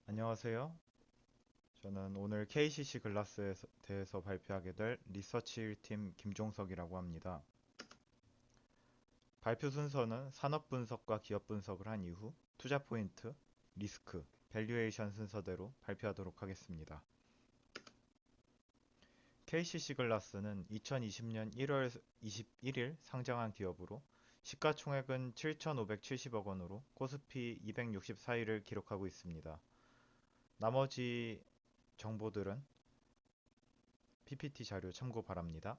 안녕하세요. 저는 오늘 KCC 글라스에 대해서 발표하게 될 리서치 1팀 김종석이라고 합니다. 발표 순서는 산업 분석과 기업 분석을 한 이후 투자 포인트, 리스크, 밸류에이션 순서대로 발표하도록 하겠습니다. KCC 글라스는 2020년 1월 21일 상장한 기업으로 시가총액은 7,570억 원으로 코스피 264위를 기록하고 있습니다. 나머지 정보들은 PPT 자료 참고 바랍니다.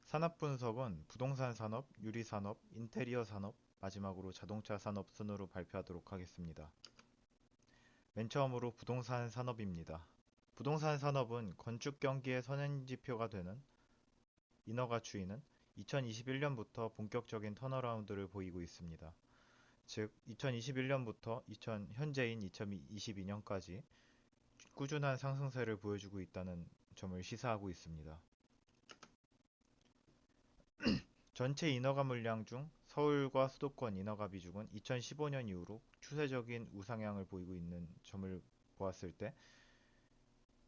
산업 분석은 부동산 산업, 유리 산업, 인테리어 산업, 마지막으로 자동차 산업 순으로 발표하도록 하겠습니다. 맨 처음으로 부동산 산업입니다. 부동산 산업은 건축 경기의 선행지표가 되는 인허가 추이는 2021년부터 본격적인 턴어라운드를 보이고 있습니다. 즉 2021년부터 현재인 2022년까지 꾸준한 상승세를 보여주고 있다는 점을 시사하고 있습니다. 전체 인허가 물량 중 서울과 수도권 인허가 비중은 2015년 이후로 추세적인 우상향을 보이고 있는 점을 보았을 때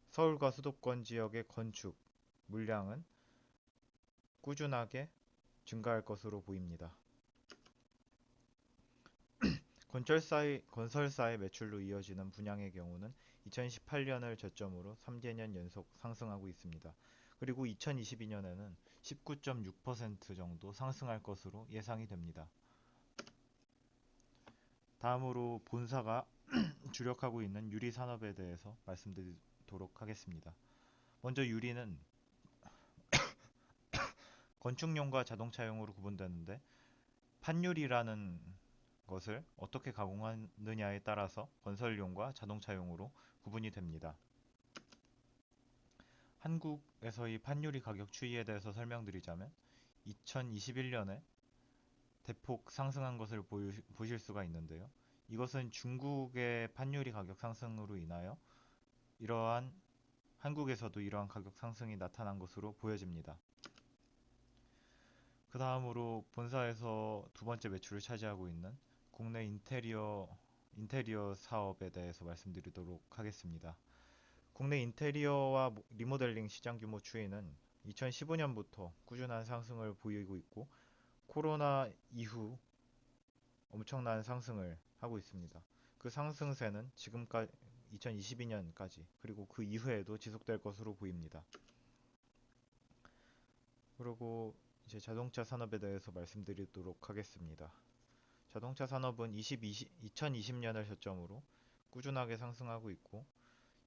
서울과 수도권 지역의 건축 물량은 꾸준하게 증가할 것으로 보입니다. 건설사의 매출로 이어지는 분양의 경우는 2018년을 저점으로 3개년 연속 상승하고 있습니다. 그리고 2022년에는 19.6% 정도 상승할 것으로 예상이 됩니다. 다음으로 본사가 주력하고 있는 유리 산업에 대해서 말씀드리도록 하겠습니다. 먼저 유리는 건축용과 자동차용으로 구분되는데 판유리라는 것을 어떻게 가공하느냐에 따라서 건설용과 자동차용으로 구분이 됩니다. 한국에서의 판유리 가격 추이에 대해서 설명드리자면 2021년에 대폭 상승한 것을 보실 수가 있는데요. 이것은 중국의 판유리 가격 상승으로 인하여 한국에서도 이러한 가격 상승이 나타난 것으로 보여집니다. 그 다음으로 본사에서 두 번째 매출을 차지하고 있는 국내 인테리어 사업에 대해서 말씀드리도록 하겠습니다. 국내 인테리어와 리모델링 시장 규모 추이는 2015년부터 꾸준한 상승을 보이고 있고 코로나 이후 엄청난 상승을 하고 있습니다. 그 상승세는 지금까지 2022년까지 그리고 그 이후에도 지속될 것으로 보입니다. 그리고 이제 자동차 산업에 대해서 말씀드리도록 하겠습니다. 자동차 산업은 2020년을 저점으로 꾸준하게 상승하고 있고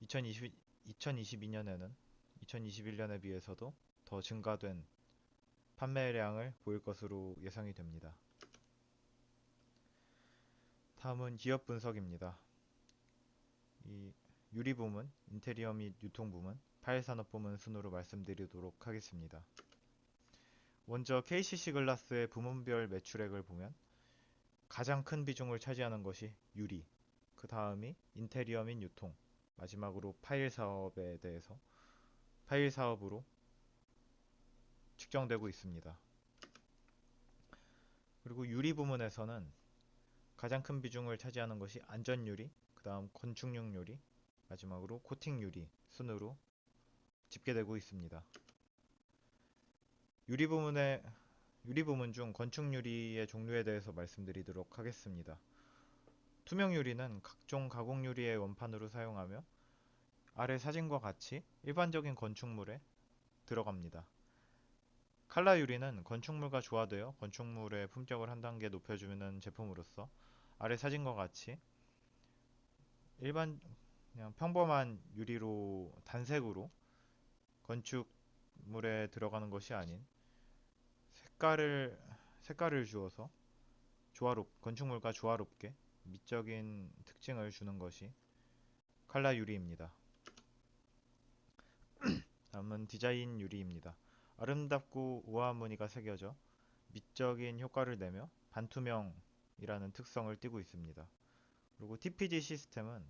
2022년에는 2021년에 비해서도 더 증가된 판매량을 보일 것으로 예상이 됩니다. 다음은 기업 분석입니다. 이 유리 부문, 인테리어 및 유통 부문, 파일 산업 부문 순으로 말씀드리도록 하겠습니다. 먼저 KCC 글라스의 부문별 매출액을 보면 가장 큰 비중을 차지하는 것이 유리, 그 다음이 인테리어 및 유통, 마지막으로 파일 사업으로 측정되고 있습니다. 그리고 유리 부문에서는 가장 큰 비중을 차지하는 것이 안전 유리, 그 다음 건축용 유리, 마지막으로 코팅 유리 순으로 집계되고 있습니다. 유리 부문 중 건축 유리의 종류에 대해서 말씀드리도록 하겠습니다. 투명 유리는 각종 가공 유리의 원판으로 사용하며 아래 사진과 같이 일반적인 건축물에 들어갑니다. 칼라 유리는 건축물과 조화되어 건축물의 품격을 한 단계 높여주는 제품으로서 아래 사진과 같이 일반 그냥 평범한 유리로 단색으로 건축물에 들어가는 것이 아닌 색깔을 주어서 건축물과 조화롭게 미적인 특징을 주는 것이 칼라 유리입니다. 다음은 디자인 유리입니다. 아름답고 우아한 무늬가 새겨져 미적인 효과를 내며 반투명이라는 특성을 띠고 있습니다. 그리고 TPG 시스템은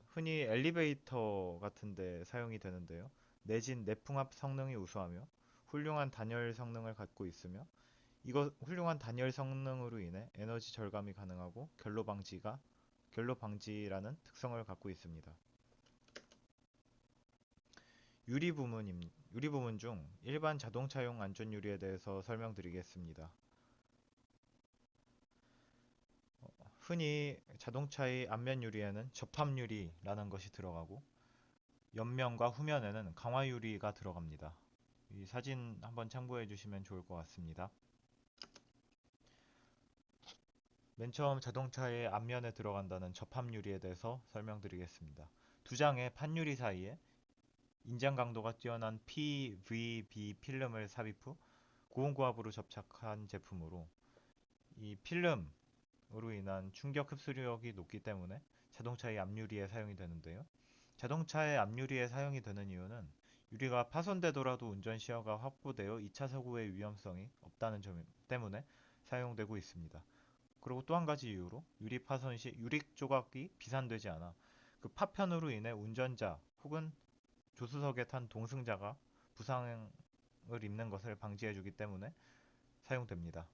흔히 엘리베이터 같은 데 사용이 되는데요. 내진 내풍압 성능이 우수하며 훌륭한 단열 성능을 갖고 있으며 이거 훌륭한 단열 성능으로 인해 에너지 절감이 가능하고 결로 방지라는 특성을 갖고 있습니다. 유리 부문 중 일반 자동차용 안전 유리에 대해서 설명드리겠습니다. 흔히 자동차의 앞면 유리에는 접합 유리라는 것이 들어가고 옆면과 후면에는 강화 유리가 들어갑니다. 이 사진 한번 참고해 주시면 좋을 것 같습니다. 맨 처음 자동차의 앞면에 들어간다는 접합 유리에 대해서 설명드리겠습니다. 두 장의 판유리 사이에 인장 강도가 뛰어난 PVB 필름을 삽입 후 고온고압으로 접착한 제품으로 이 필름으로 인한 충격 흡수력이 높기 때문에 자동차의 앞유리에 사용이 되는데요. 자동차의 앞유리에 사용이 되는 이유는 유리가 파손되더라도 운전 시야가 확보되어 2차 사고의 위험성이 없다는 점 때문에 사용되고 있습니다. 그리고 또 한 가지 이유로 유리 파손 시 유리 조각이 비산되지 않아 그 파편으로 인해 운전자 혹은 조수석에 탄 동승자가 부상을 입는 것을 방지해주기 때문에 사용됩니다.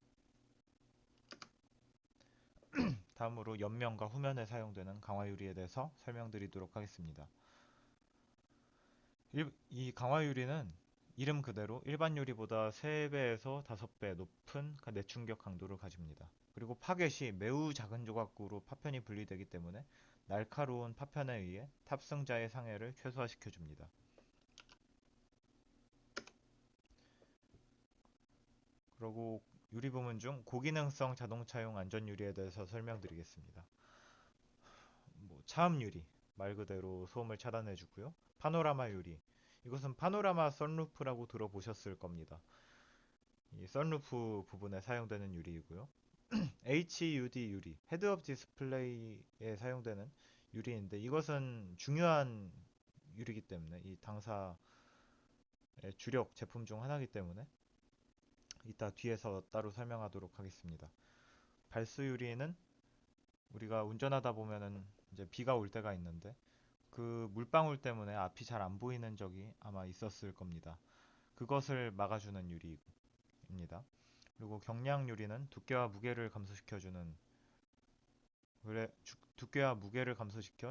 다음으로 옆면과 후면에 사용되는 강화유리에 대해서 설명드리도록 하겠습니다. 이 강화유리는 이름 그대로 일반 유리보다 3배에서 5배 높은 내충격 강도를 가집니다. 그리고 파괴 시 매우 작은 조각으로 파편이 분리되기 때문에 날카로운 파편에 의해 탑승자의 상해를 최소화시켜줍니다. 그리고 유리 부문 중 고기능성 자동차용 안전유리에 대해서 설명드리겠습니다. 차음 유리, 말 그대로 소음을 차단해주고요. 파노라마 유리, 이것은 파노라마 선루프라고 들어보셨을 겁니다. 이 선루프 부분에 사용되는 유리이고요. HUD 유리, 헤드업 디스플레이에 사용되는 유리인데 이것은 중요한 유리이기 때문에 이 당사의 주력 제품 중 하나이기 때문에 이따 뒤에서 따로 설명하도록 하겠습니다. 발수 유리는 우리가 운전하다 보면은 이제 비가 올 때가 있는데 그 물방울 때문에 앞이 잘 안 보이는 적이 아마 있었을 겁니다. 그것을 막아주는 유리입니다. 그리고 경량 유리는 두께와 무게를 감소시켜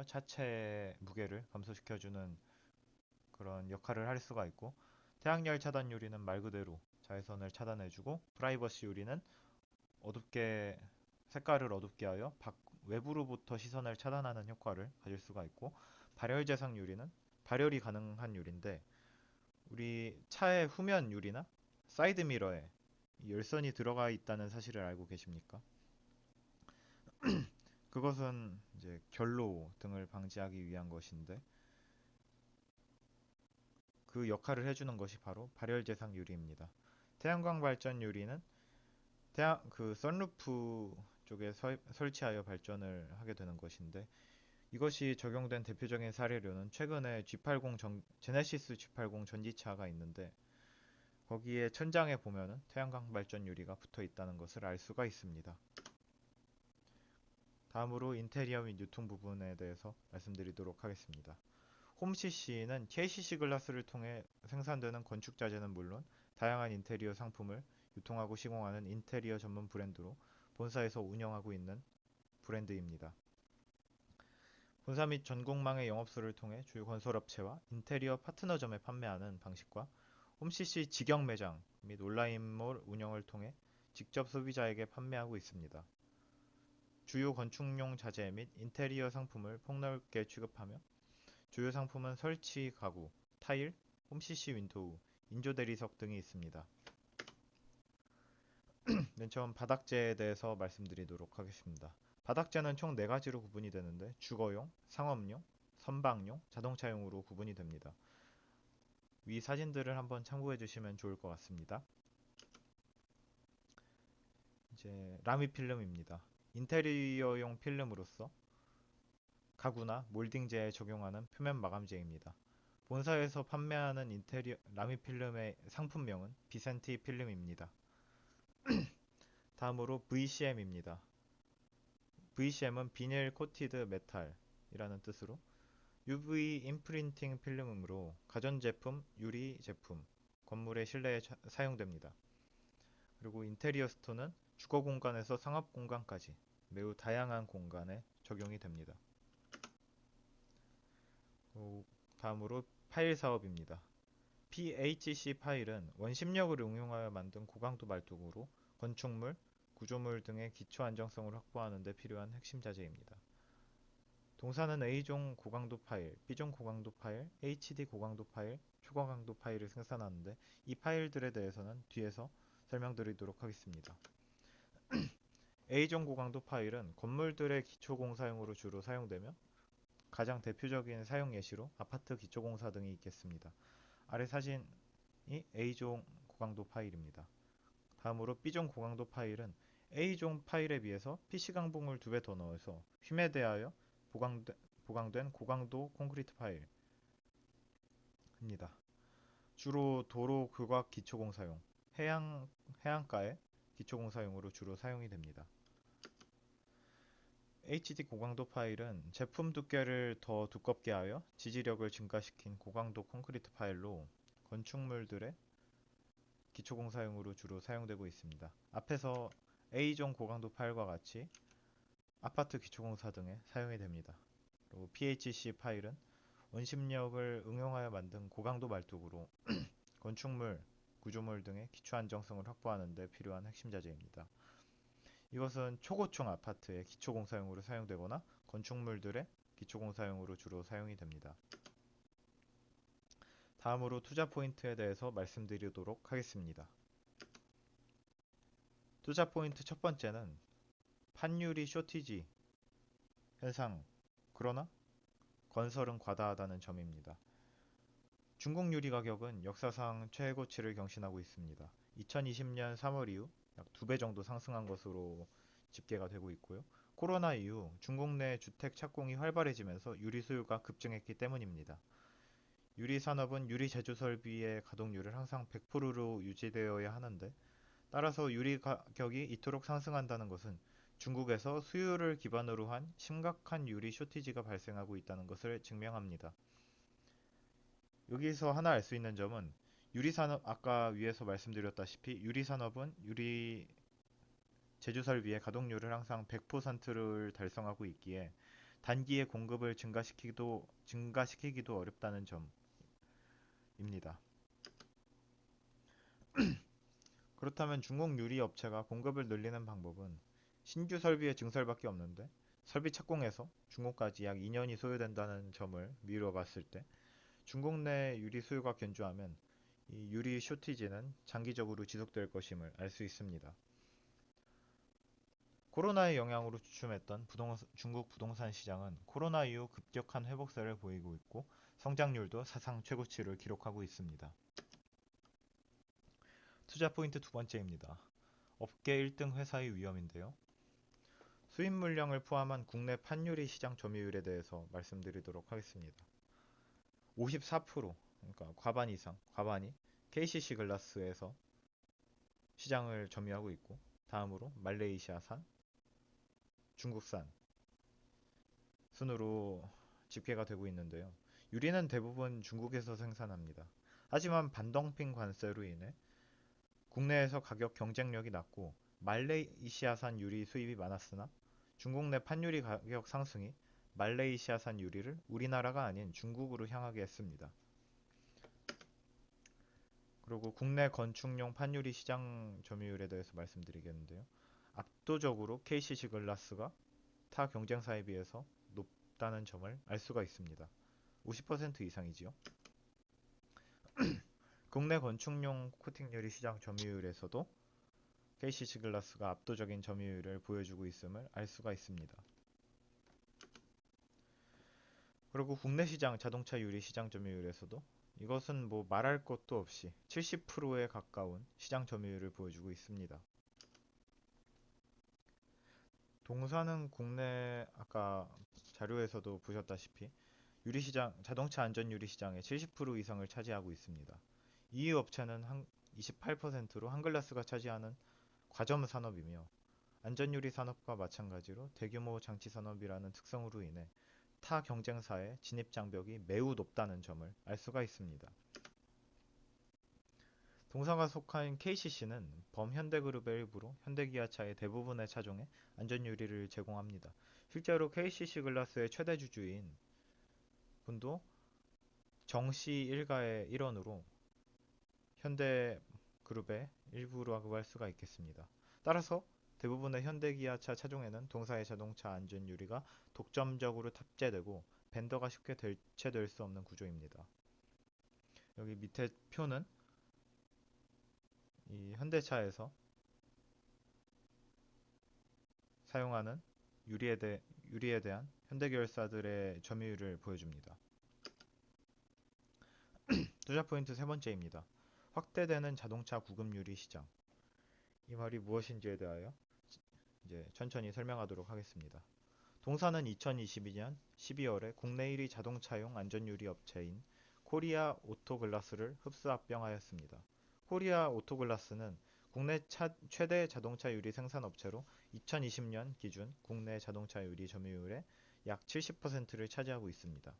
차체의 무게를 감소시켜주는 그런 역할을 할 수가 있고 태양열 차단 유리는 말 그대로 자외선을 차단해주고 프라이버시 유리는 어둡게 색깔을 어둡게 하여 외부로부터 시선을 차단하는 효과를 가질 수가 있고 발열 재상 유리는 발열이 가능한 유리인데 우리 차의 후면 유리나 사이드 미러에 열선이 들어가 있다는 사실을 알고 계십니까? 그것은 이제 결로 등을 방지하기 위한 것인데 그 역할을 해주는 것이 바로 발열 재상 유리입니다. 태양광 발전 유리는 그 선루프 쪽에 설치하여 발전을 하게 되는 것인데 이것이 적용된 대표적인 사례로는 최근에 제네시스 G80 전기차가 있는데 거기에 천장에 보면은 태양광 발전 유리가 붙어 있다는 것을 알 수가 있습니다. 다음으로 인테리어 및 유통 부분에 대해서 말씀드리도록 하겠습니다. 홈CC는 KCC 글라스를 통해 생산되는 건축 자재는 물론 다양한 인테리어 상품을 유통하고 시공하는 인테리어 전문 브랜드로 본사에서 운영하고 있는 브랜드입니다. 본사 및 전국망의 영업소를 통해 주요 건설업체와 인테리어 파트너점에 판매하는 방식과 홈CC 직영 매장 및 온라인몰 운영을 통해 직접 소비자에게 판매하고 있습니다. 주요 건축용 자재 및 인테리어 상품을 폭넓게 취급하며 주요 상품은 설치 가구, 타일, 홈CC 윈도우, 인조 대리석 등이 있습니다. 맨 처음 바닥재에 대해서 말씀드리도록 하겠습니다. 바닥재는 총 4가지로 구분이 되는데 주거용, 상업용, 선박용, 자동차용으로 구분이 됩니다. 위 사진들을 한번 참고해 주시면 좋을 것 같습니다. 이제 라미 필름입니다. 인테리어용 필름으로서 가구나 몰딩재에 적용하는 표면 마감재입니다. 본사에서 판매하는 인테리어 라미 필름의 상품명은 비센티 필름입니다. 다음으로 VCM입니다. VCM은 비닐 코티드 메탈이라는 뜻으로 UV 임프린팅 필름으로 가전제품, 유리 제품, 건물의 실내에 사용됩니다. 그리고 인테리어 스톤은 주거 공간에서 상업 공간까지 매우 다양한 공간에 적용이 됩니다. 다음으로 파일 사업입니다. PHC 파일은 원심력을 응용하여 만든 고강도 말뚝으로 건축물, 구조물 등의 기초 안정성을 확보하는 데 필요한 핵심 자재입니다. 동사는 A종 고강도 파일, B종 고강도 파일, HD 고강도 파일, 초고강도 파일을 생산하는데 이 파일들에 대해서는 뒤에서 설명드리도록 하겠습니다. A종 고강도 파일은 건물들의 기초공사용으로 주로 사용되며 가장 대표적인 사용 예시로 아파트 기초공사 등이 있겠습니다. 아래 사진이 A종 고강도 파일입니다. 다음으로 B종 고강도 파일은 A종 파일에 비해서 PC 강봉을 2배 더 넣어서 휨에 대하여 보강된 고강도 콘크리트 파일입니다. 주로 도로 규각 기초공사용, 해안가의 기초공사용으로 주로 사용이 됩니다. HD 고강도 파일은 제품 두께를 더 두껍게 하여 지지력을 증가시킨 고강도 콘크리트 파일로 건축물들의 기초공사용으로 주로 사용되고 있습니다. 앞에서 A종 고강도 파일과 같이 아파트 기초공사 등에 사용이 됩니다. 그리고 PHC 파일은 원심력을 응용하여 만든 고강도 말뚝으로 건축물, 구조물 등의 기초 안정성을 확보하는 데 필요한 핵심 자재입니다. 이것은 초고층 아파트의 기초공사용으로 사용되거나 건축물들의 기초공사용으로 주로 사용이 됩니다. 다음으로 투자 포인트에 대해서 말씀드리도록 하겠습니다. 투자 포인트 첫 번째는 판유리 쇼티지 현상, 그러나 건설은 과다하다는 점입니다. 중국 유리 가격은 역사상 최고치를 경신하고 있습니다. 2020년 3월 이후 약 2배 정도 상승한 것으로 집계가 되고 있고요. 코로나 이후 중국 내 주택 착공이 활발해지면서 유리 수요가 급증했기 때문입니다. 유리 산업은 유리 제조 설비의 가동률을 항상 100%로 유지되어야 하는데, 따라서 유리 가격이 이토록 상승한다는 것은 중국에서 수요를 기반으로 한 심각한 유리 쇼티지가 발생하고 있다는 것을 증명합니다. 여기서 하나 알 수 있는 점은 유리산업, 아까 위에서 말씀드렸다시피 유리산업은 유리 제조 설비의 가동률을 항상 100%를 달성하고 있기에 단기에 공급을 증가시키기도 어렵다는 점입니다. 그렇다면 중국 유리 업체가 공급을 늘리는 방법은 신규 설비의 증설밖에 없는데, 설비 착공에서 중국까지 약 2년이 소요된다는 점을 미루어 봤을 때 중국 내 유리 수요가 견조하면 이 유리 쇼티지는 장기적으로 지속될 것임을 알 수 있습니다. 코로나의 영향으로 주춤했던 중국 부동산 시장은 코로나 이후 급격한 회복세를 보이고 있고 성장률도 사상 최고치를 기록하고 있습니다. 투자 포인트 두 번째입니다. 업계 1등 회사의 위험인데요. 수입 물량을 포함한 국내 판유리 시장 점유율에 대해서 말씀드리도록 하겠습니다. 54%, 그러니까 과반이 KCC 글라스에서 시장을 점유하고 있고, 다음으로 말레이시아산, 중국산 순으로 집계가 되고 있는데요. 유리는 대부분 중국에서 생산합니다. 하지만 반덤핑 관세로 인해 국내에서 가격 경쟁력이 낮고 말레이시아산 유리 수입이 많았으나 중국 내 판유리 가격 상승이 말레이시아산 유리를 우리나라가 아닌 중국으로 향하게 했습니다. 그리고 국내 건축용 판유리 시장 점유율에 대해서 말씀드리겠는데요. 압도적으로 KCC 글라스가 타 경쟁사에 비해서 높다는 점을 알 수가 있습니다. 50% 이상이지요. 국내 건축용 코팅 유리 시장 점유율에서도 KCC 글라스가 압도적인 점유율을 보여주고 있음을 알 수가 있습니다. 그리고 국내 시장 자동차 유리 시장 점유율에서도 이것은 뭐 말할 것도 없이 70%에 가까운 시장 점유율을 보여주고 있습니다. 동사는 국내 아까 자료에서도 보셨다시피 유리시장, 자동차 안전 유리시장의 70% 이상을 차지하고 있습니다. 이 업체는 28%로 한글라스가 차지하는 과점 산업이며 안전유리 산업과 마찬가지로 대규모 장치 산업이라는 특성으로 인해 타 경쟁사의 진입 장벽이 매우 높다는 점을 알 수가 있습니다. 동사가 속한 KCC는 범현대그룹의 일부로 현대기아차의 대부분의 차종에 안전유리를 제공합니다. 실제로 KCC 글라스의 최대 주주인 분도 정씨 일가의 일원으로 현대그룹의 일부라고 할 수가 있겠습니다. 따라서 대부분의 현대기아차 차종에는 동사의 자동차 안전유리가 독점적으로 탑재되고 벤더가 쉽게 대체될 수 없는 구조입니다. 여기 밑에 표는 이 현대차에서 사용하는 유리에 대한 현대계열사들의 점유율을 보여줍니다. 투자 포인트 세 번째입니다. 확대되는 자동차 구급 유리 시장. 이 말이 무엇인지에 대하여 이제 천천히 설명하도록 하겠습니다. 동사는 2022년 12월에 국내 1위 자동차용 안전유리 업체인 코리아 오토글라스를 흡수 합병하였습니다. 코리아 오토글라스는 국내 최대 자동차 유리 생산 업체로 2020년 기준 국내 자동차 유리 점유율의 약 70%를 차지하고 있습니다.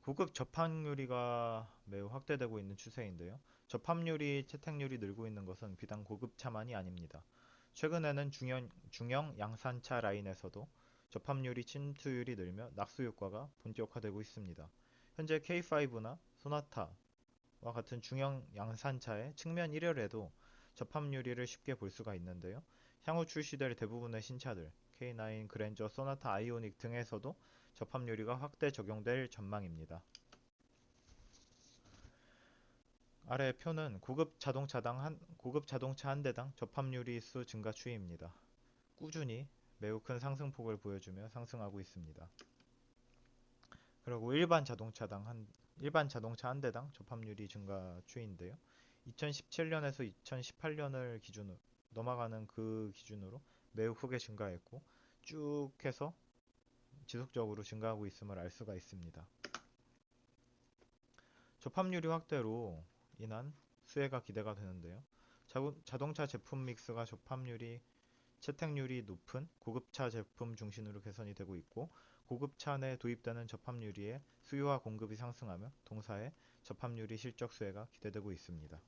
고급 접합유리가 매우 확대되고 있는 추세인데요. 접합유리, 채택률이 늘고 있는 것은 비단 고급차만이 아닙니다. 최근에는 중형 양산차 라인에서도 접합유리 침투율이 늘며 낙수 효과가 본격화되고 있습니다. 현재 K5나 소나타와 같은 중형 양산차의 측면 1열에도 접합유리를 쉽게 볼 수가 있는데요. 향후 출시될 대부분의 신차들, K9, 그랜저, 소나타, 아이오닉 등에서도 접합유리가 확대 적용될 전망입니다. 아래 표는 고급 자동차 한 대당 접합유리 수 증가 추이입니다. 꾸준히 매우 큰 상승폭을 보여주며 상승하고 있습니다. 그리고 일반 자동차 한 대당 접합유리 증가 추이인데요. 2017년에서 2018년을 기준으로 넘어가는 그 기준으로 매우 크게 증가했고 쭉 해서 지속적으로 증가하고 있음을 알 수가 있습니다. 접합유리 확대로 인한 수혜가 기대가 되는데요. 자동차 제품 믹스가 접합유리, 채택률이 높은 고급차 제품 중심으로 개선이 되고 있고 고급차 내 도입되는 접합유리의 수요와 공급이 상승하며 동사의 접합유리 실적 수혜가 기대되고 있습니다.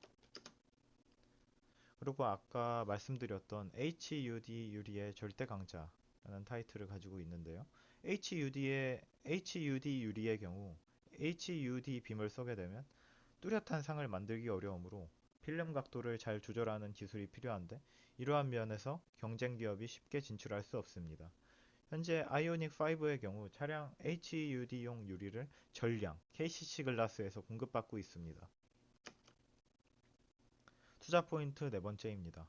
그리고 아까 말씀드렸던 HUD 유리의 절대 강자라는 타이틀을 가지고 있는데요. HUD 유리의 경우 HUD 빔을 쏘게 되면 뚜렷한 상을 만들기 어려우므로 필름 각도를 잘 조절하는 기술이 필요한데 이러한 면에서 경쟁 기업이 쉽게 진출할 수 없습니다. 현재 아이오닉 5의 경우 차량 HUD용 유리를 전량 KCC 글라스에서 공급받고 있습니다. 투자 포인트 네 번째입니다.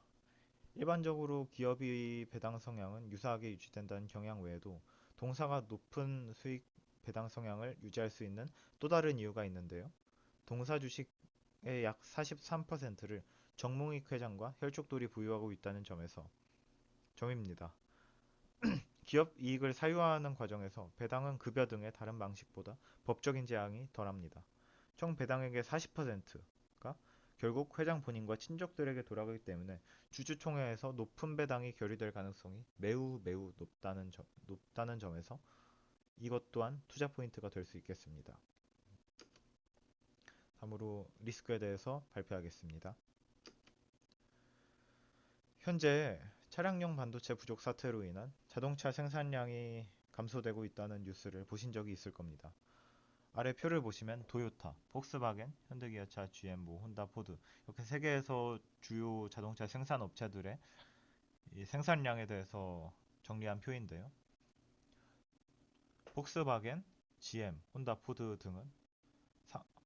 일반적으로 기업의 배당 성향은 유사하게 유지된다는 경향 외에도 동사가 높은 수익 배당 성향을 유지할 수 있는 또 다른 이유가 있는데요. 동사 주식의 약 43%를 정몽익 회장과 혈족돌이 보유하고 있다는 점입니다. 기업 이익을 사유화하는 과정에서 배당은 급여 등의 다른 방식보다 법적인 제한이 덜합니다. 총 배당액의 40%가 결국 회장 본인과 친족들에게 돌아가기 때문에 주주총회에서 높은 배당이 결의될 가능성이 매우 높다는 점에서 이것 또한 투자 포인트가 될 수 있겠습니다. 다음으로 리스크에 대해서 발표하겠습니다. 현재 차량용 반도체 부족 사태로 인한 자동차 생산량이 감소되고 있다는 뉴스를 보신 적이 있을 겁니다. 아래 표를 보시면 도요타, 폭스바겐, 현대기아차, GM, 혼다, 포드 이렇게 세계에서 주요 자동차 생산 업체들의 생산량에 대해서 정리한 표인데요. 폭스바겐, GM, 혼다, 포드 등은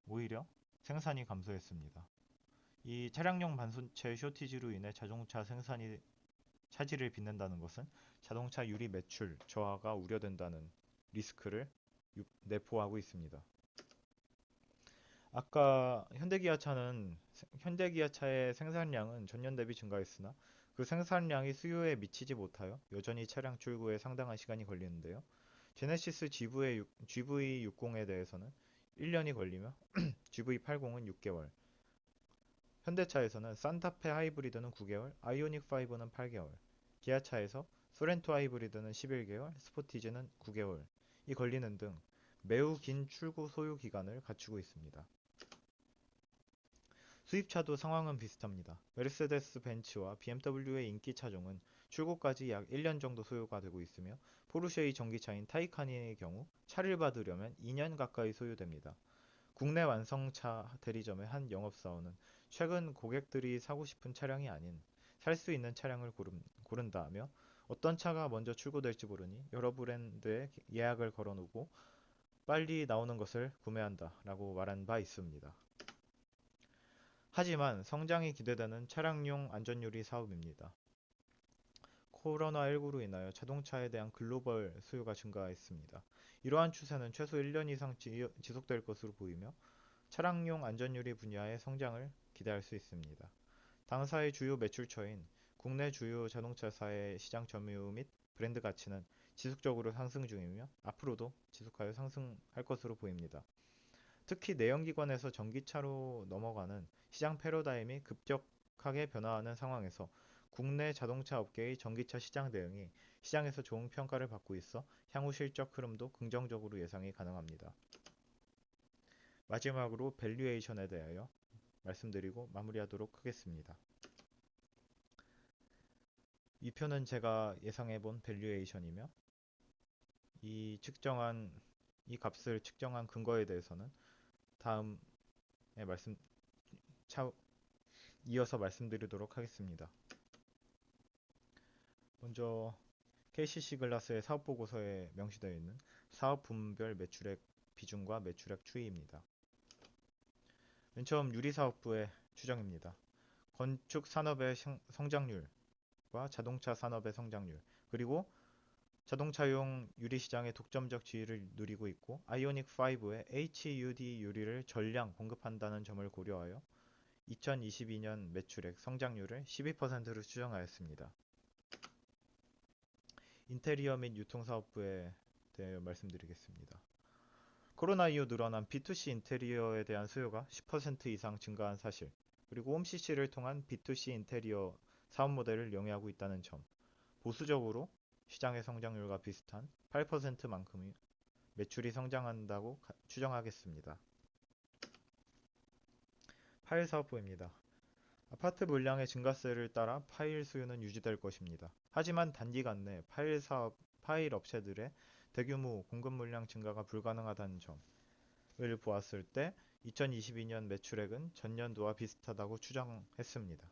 오히려 생산이 감소했습니다. 이 차량용 반도체 쇼티지로 인해 자동차 생산이 차질을 빚는다는 것은 자동차 유리 매출 저하가 우려된다는 리스크를 내포하고 있습니다. 아까 현대기아차의 생산량은 전년 대비 증가했으나 그 생산량이 수요에 미치지 못하여 여전히 차량 출고에 상당한 시간이 걸리는데요. 제네시스 GV60에 대해서는 1년이 걸리며 GV80은 6개월, 현대차에서는 산타페 하이브리드는 9개월, 아이오닉5는 8개월, 기아차에서 소렌토 하이브리드는 11개월, 스포티지는 9개월이 걸리는 등 매우 긴 출고 소요 기간을 갖추고 있습니다. 수입차도 상황은 비슷합니다. 메르세데스 벤츠와 BMW의 인기 차종은 출고까지 약 1년 정도 소요가 되고 있으며 포르쉐의 전기차인 타이칸의 경우 차를 받으려면 2년 가까이 소요됩니다. 국내 완성차 대리점의 한 영업사원은 최근 고객들이 사고 싶은 차량이 아닌 살 수 있는 차량을 고른다며 어떤 차가 먼저 출고될지 모르니 여러 브랜드에 예약을 걸어놓고 빨리 나오는 것을 구매한다 라고 말한 바 있습니다. 하지만 성장이 기대되는 차량용 안전유리 사업입니다. 코로나19로 인하여 자동차에 대한 글로벌 수요가 증가했습니다. 이러한 추세는 최소 1년 이상 지속될 것으로 보이며 차량용 안전유리 분야의 성장을 기대할 수 있습니다. 당사의 주요 매출처인 국내 주요 자동차사의 시장 점유율 및 브랜드 가치는 지속적으로 상승 중이며 앞으로도 지속하여 상승할 것으로 보입니다. 특히 내연기관에서 전기차로 넘어가는 시장 패러다임이 급격하게 변화하는 상황에서 국내 자동차 업계의 전기차 시장 대응이 시장에서 좋은 평가를 받고 있어 향후 실적 흐름도 긍정적으로 예상이 가능합니다. 마지막으로 밸류에이션에 대하여 말씀드리고 마무리하도록 하겠습니다. 이 표는 제가 예상해본 밸류에이션이며 이 값을 측정한 근거에 대해서는 다음에 이어서 말씀드리도록 하겠습니다. 먼저 KCC 글라스의 사업보고서에 명시되어 있는 사업 부문별 매출액 비중과 매출액 추이입니다. 맨 처음 유리사업부의 추정입니다. 건축 산업의 성장률과 자동차 산업의 성장률, 그리고 자동차용 유리 시장의 독점적 지위를 누리고 있고 아이오닉 5의 HUD 유리를 전량 공급한다는 점을 고려하여 2022년 매출액 성장률을 12%로 추정하였습니다. 인테리어 및 유통사업부에 대해 말씀드리겠습니다. 코로나 이후 늘어난 B2C 인테리어에 대한 수요가 10% 이상 증가한 사실, 그리고 홈CC를 통한 B2C 인테리어 사업 모델을 영위하고 있다는 점, 보수적으로 시장의 성장률과 비슷한 8%만큼의 매출이 성장한다고 추정하겠습니다. 파일 사업부입니다. 아파트 물량의 증가세를 따라 파일 수요는 유지될 것입니다. 하지만 단기간 내 파일 업체들의 대규모 공급 물량 증가가 불가능하다는 점을 보았을 때 2022년 매출액은 전년도와 비슷하다고 추정했습니다.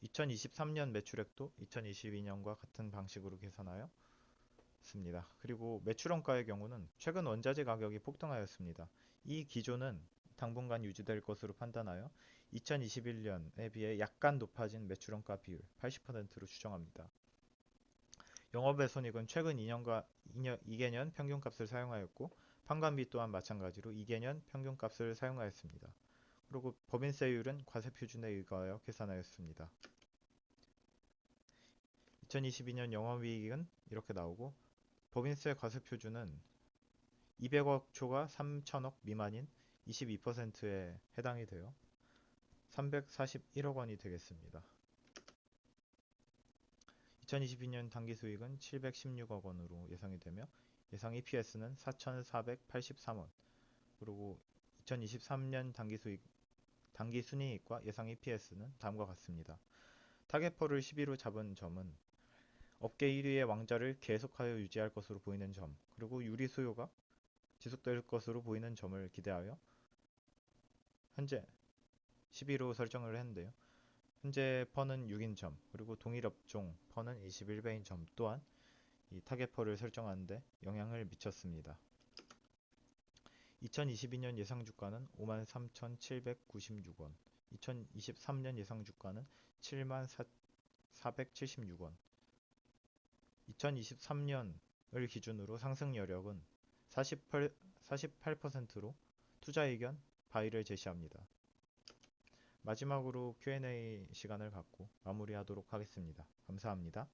2023년 매출액도 2022년과 같은 방식으로 계산하여 습니다. 그리고 매출원가의 경우는 최근 원자재 가격이 폭등하였습니다. 이 기조는 당분간 유지될 것으로 판단하여 2021년에 비해 약간 높아진 매출원가 비율 80%로 추정합니다. 영업의 손익은 최근 2개년 평균값을 사용하였고 판관비 또한 마찬가지로 2개년 평균값을 사용하였습니다. 그리고 법인세율은 과세표준에 의거하여 계산하였습니다. 2022년 영업이익은 이렇게 나오고 법인세 과세표준은 200억 초과 3천억 미만인 22%에 해당이 되어 341억 원이 되겠습니다. 2022년 당기수익은 716억 원으로 예상이 되며 예상 EPS는 4,483원, 그리고 2023년 당기순이익과 예상 EPS는 다음과 같습니다. 타겟퍼를 10위로 잡은 점은 업계 1위의 왕좌를 계속하여 유지할 것으로 보이는 점, 그리고 유리 수요가 지속될 것으로 보이는 점을 기대하여 현재 10위로 설정을 했는데요. 현재 퍼는 6인 점, 그리고 동일 업종 퍼는 21배인 점 또한 이 타겟퍼를 설정하는 데 영향을 미쳤습니다. 2022년 예상 주가는 53,796원, 2023년 예상 주가는 74,476원, 2023년을 기준으로 상승 여력은 48%로 투자 의견 바이를 제시합니다. 마지막으로 Q&A 시간을 갖고 마무리하도록 하겠습니다. 감사합니다.